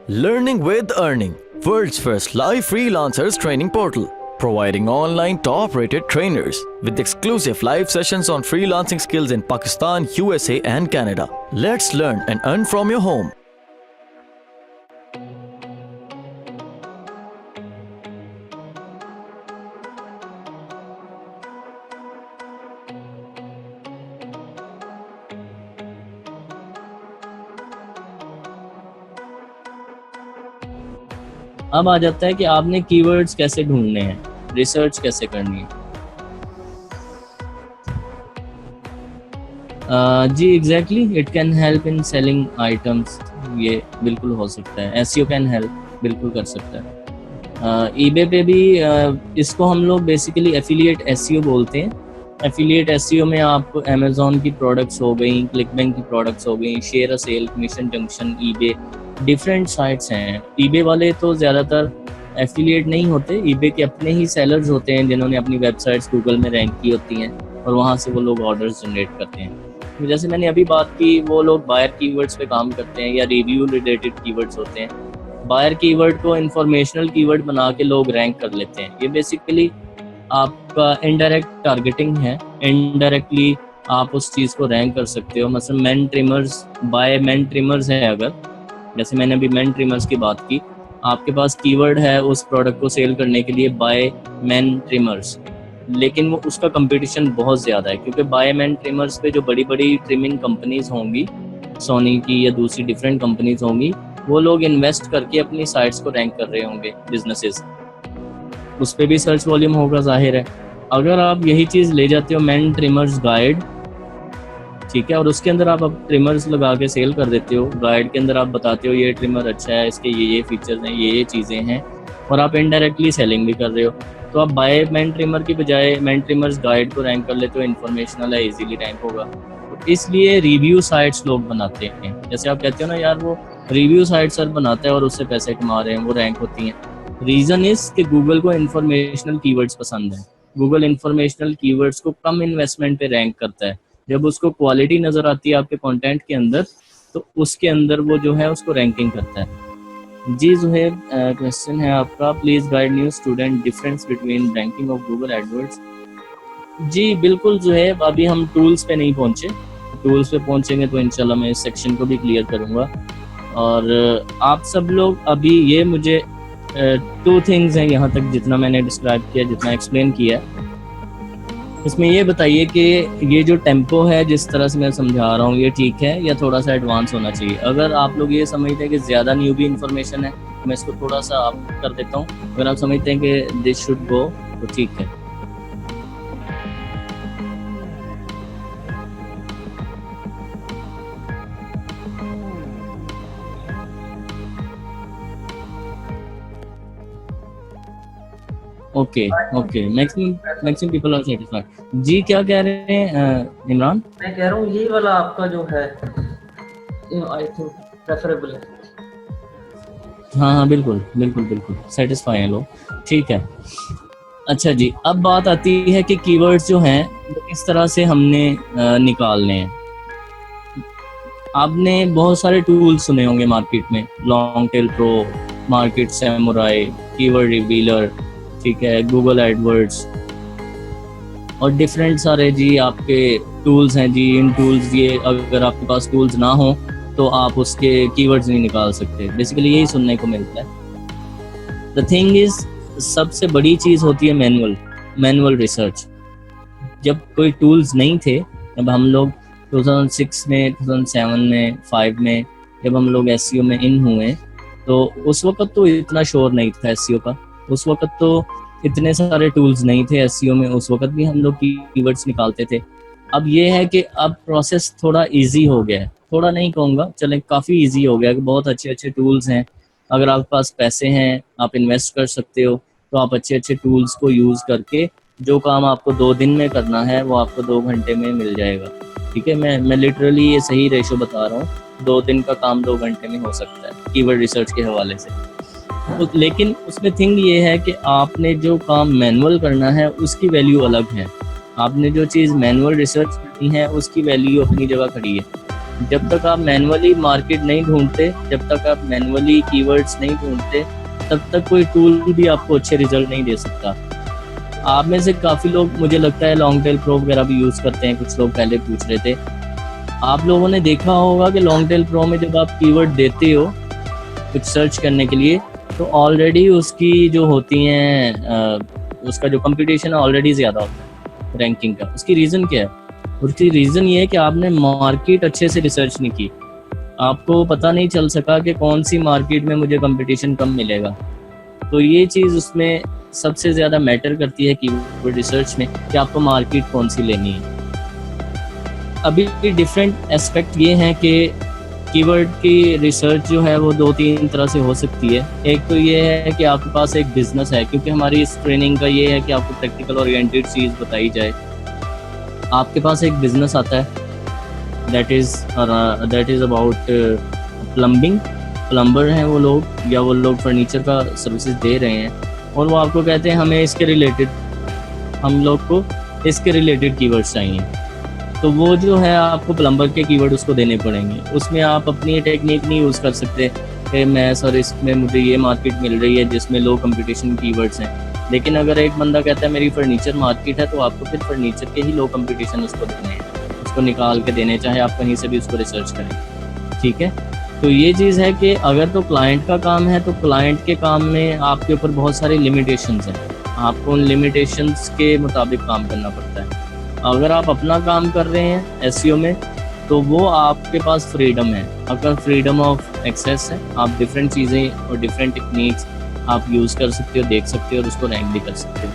Learning with Earning, world's first live freelancers training portal, providing online top-rated trainers with exclusive live sessions on freelancing skills in Pakistan, USA and Canada. Let's learn and earn from your home. अब आ जाता है कि आपने keywords कैसे ढूंढने हैं, research कैसे करनी है। जी exactly, it can help in selling items. ये बिल्कुल हो सकता है। एसईओ कैन हेल्प, बिल्कुल कर सकता है। ईबे पे भी इसको हम लोग बेसिकली एफिलिएट एसईओ बोलते हैं। एफिलिएट एसईओ में आप अमेजोन की प्रोडक्ट्स हो गई, क्लिकबैंक की प्रोडक्ट्स हो गई, share a sale, commission junction, eBay, different sites हैं। ईबे वाले तो ज़्यादातर एफिलिएट नहीं होते, ईबे के अपने ही सेलर्स होते हैं जिन्होंने अपनी वेबसाइट्स गूगल में रैंक की होती हैं और वहाँ से वो लोग ऑर्डर्स जनरेट करते हैं। तो जैसे मैंने अभी बात की, वो लोग बायर कीवर्ड्स पे काम करते हैं या रिव्यू रिलेटेड कीवर्ड्स होते हैं। बायर कीवर्ड को इंफॉर्मेशनल कीवर्ड बना के लोग रैंक कर लेते हैं। ये बेसिकली आपका इनडायरेक्ट टारगेटिंग है। इनडायरेक्टली आप उस चीज़ को रैंक कर सकते हो। मतलब men trimmers, buy men trimmers है अगर, जैसे मैंने अभी मेन ट्रिमर्स की बात की, आपके पास कीवर्ड है उस प्रोडक्ट को सेल करने के लिए बाय मेन ट्रिमर्स, लेकिन वो उसका कंपटीशन बहुत ज़्यादा है क्योंकि बाय मेन ट्रिमर्स पे जो बड़ी बड़ी ट्रिमिंग कंपनीज होंगी, सोनी की या दूसरी डिफरेंट कंपनीज होंगी, वो लोग इन्वेस्ट करके अपनी साइट्स को रैंक कर रहे होंगे, बिजनेसेस। उस पर भी सर्च वॉल्यूम होगा, जाहिर है। अगर आप यही चीज़ ले जाते हो मैन ट्रिमर्स गाइड, ठीक है, और उसके अंदर आप अब ट्रिमर्स लगा के सेल कर देते हो, गाइड के अंदर आप बताते हो ये ट्रिमर अच्छा है, इसके ये फीचर्स हैं, ये चीज़ें हैं, और आप इनडायरेक्टली सेलिंग भी कर रहे हो, तो आप बाय मैन ट्रिमर की बजाय मैन ट्रिमर्स गाइड को रैंक कर लेते हो। इन्फॉर्मेशनल है, इजीली रैंक होगा। तो इसलिए रिव्यू साइट्स लोग बनाते हैं। जैसे आप कहते हो ना यार, वो रिव्यू साइट सर बनाता है और उससे पैसे कमा रहे हैं, वो रैंक होती हैं। रीज़न इस कि गूगल को इन्फॉर्मेशनल कीवर्ड्स पसंद है। गूगल इन्फॉर्मेशनल कीवर्ड्स को कम इन्वेस्टमेंट पे रैंक करता है। जब उसको क्वालिटी नज़र आती है आपके कंटेंट के अंदर, तो उसके अंदर वो जो है उसको रैंकिंग करता है। जी जुहेब, क्वेश्चन है आपका, please guide new student difference between ranking of Google AdWords. जी बिल्कुल जुहेब, अभी हम टूल्स पे नहीं पहुँचे। टूल्स पे पहुँचेंगे तो इंशाल्लाह मैं इस सेक्शन को भी क्लियर करूँगा। और आप सब लोग अभी ये मुझे 2 थिंग्स हैं यहाँ तक जितना मैंने डिस्क्राइब किया, जितना एक्सप्लेन किया, इसमें ये बताइए कि ये जो टेम्पो है जिस तरह से मैं समझा रहा हूँ, ये ठीक है या थोड़ा सा एडवांस होना चाहिए? अगर आप लोग ये समझते हैं कि ज़्यादा न्यूबी इन्फॉर्मेशन है, मैं इसको थोड़ा सा आप कर देता हूँ। अगर आप समझते हैं कि दिस शुड गो, तो ठीक है। Okay okay, maximum people are satisfied. जी क्या कह रहे हैं इमरान? मैं कह रहा हूँ ये वाला आपका जो है आई थिंक प्रेफरेबल है। हाँ बिल्कुल बिल्कुल बिल्कुल सेटिस्फाई हैं लोग, ठीक है। अच्छा जी, अब बात आती है कि कीवर्ड्स जो हैं वो किस तरह से हमने निकालने हैं। आपने बहुत सारे टूल्स सुने होंगे मार्केट में, long tail pro, market samurai, keyword revealer, ठीक है, गूगल एडवर्ड्स और डिफरेंट सारे जी आपके टूल्स हैं जी। इन टूल्स, ये अगर आपके पास टूल्स ना हो तो आप उसके कीवर्ड्स नहीं निकाल सकते। बेसिकली यही सुनने को मिलता है। द थिंग इज, सबसे बड़ी चीज़ होती है मैनुअल रिसर्च। जब कोई टूल्स नहीं थे, जब हम लोग 2006 में, 2007 में, 5 में जब हम लोग एसईओ में इन हुए, तो उस वक्त तो इतना शोर नहीं था एसईओ का। उस वक्त तो इतने सारे टूल्स नहीं थे एसईओ में। उस वक्त भी हम लोग कीवर्ड्स निकालते थे। अब ये है कि अब प्रोसेस थोड़ा इजी हो गया है, थोड़ा नहीं कहूँगा, चलें काफ़ी इजी हो गया कि बहुत अच्छे अच्छे टूल्स हैं। अगर आपके पास पैसे हैं, आप इन्वेस्ट कर सकते हो, तो आप अच्छे अच्छे टूल्स को यूज़ करके जो काम आपको 2 दिन में करना है वो आपको 2 घंटे में मिल जाएगा। ठीक है, मैं लिटरली ये सही रेशो बता रहा हूँ। 2 दिन का काम 2 घंटे में हो सकता है कीवर्ड रिसर्च के हवाले से। लेकिन उसमें थिंग ये है कि आपने जो काम मैनुअल करना है उसकी वैल्यू अलग है। आपने जो चीज़ मैनुअल रिसर्च करनी है उसकी वैल्यू अपनी जगह खड़ी है। जब तक आप मैनुअली मार्केट नहीं ढूंढते, जब तक आप मैनुअली कीवर्ड्स नहीं ढूंढते, तब तक कोई टूल भी आपको अच्छे रिजल्ट नहीं दे सकता। आप में से काफ़ी लोग मुझे लगता है लॉन्ग टेल प्रो वगैरह भी यूज़ करते हैं, कुछ लोग पहले पूछ रहे थे। आप लोगों ने देखा होगा कि लॉन्ग टेल प्रो में जब आप कीवर्ड देते हो कुछ सर्च करने के लिए, तो ऑलरेडी उसकी जो होती हैं उसका जो कंपटीशन है ऑलरेडी ज़्यादा होता है रैंकिंग का। उसकी रीज़न क्या है? उसकी रीज़न ये है कि आपने मार्केट अच्छे से रिसर्च नहीं की, आपको पता नहीं चल सका कि कौन सी मार्केट में मुझे कंपटीशन कम मिलेगा। तो ये चीज़ उसमें सबसे ज़्यादा मैटर करती है कीवर्ड रिसर्च में कि आपको मार्केट कौन सी लेनी है। अभी डिफरेंट एस्पेक्ट ये हैं कि कीवर्ड की रिसर्च जो है वो 2-3 तरह से हो सकती है। एक तो ये है कि आपके पास एक बिजनेस है, क्योंकि हमारी इस ट्रेनिंग का ये है कि आपको प्रैक्टिकल ओरिएंटेड चीज़ बताई जाए। आपके पास एक बिजनेस आता है that is about plumbing. Plumber हैं वो लोग, या वो लोग फर्नीचर का सर्विसेज दे रहे हैं, और वो आपको कहते हैं हमें इसके रिलेटेड, हम लोग को इसके रिलेटेड कीवर्ड्स चाहिए। तो वो जो है आपको प्लम्बर के कीवर्ड उसको देने पड़ेंगे। उसमें आप अपनी टेक्निक नहीं यूज़ कर सकते कि मैं सर इसमें मुझे ये मार्केट मिल रही है जिसमें लो कंपटीशन कीवर्ड्स हैं। लेकिन अगर एक बंदा कहता है मेरी फर्नीचर मार्केट है, तो आपको फिर फर्नीचर के ही लो कंपटीशन उसको देने हैं, उसको निकाल के देने, चाहे आप कहीं से भी उसको रिसर्च करें। ठीक है, तो ये चीज़ है कि अगर तो क्लाइंट का काम है, तो क्लाइंट के काम में आपके ऊपर बहुत सारी लिमिटेशंस हैं, आपको उन लिमिटेशंस के मुताबिक काम करना पड़ता है। अगर आप अपना काम कर रहे हैं एसईओ में, तो वो आपके पास फ्रीडम है, अगर फ्रीडम ऑफ एक्सेस है, आप डिफरेंट चीज़ें और डिफरेंट टेक्निक्स आप यूज़ कर सकते हो, देख सकते हो और उसको रैंक भी कर सकते हो।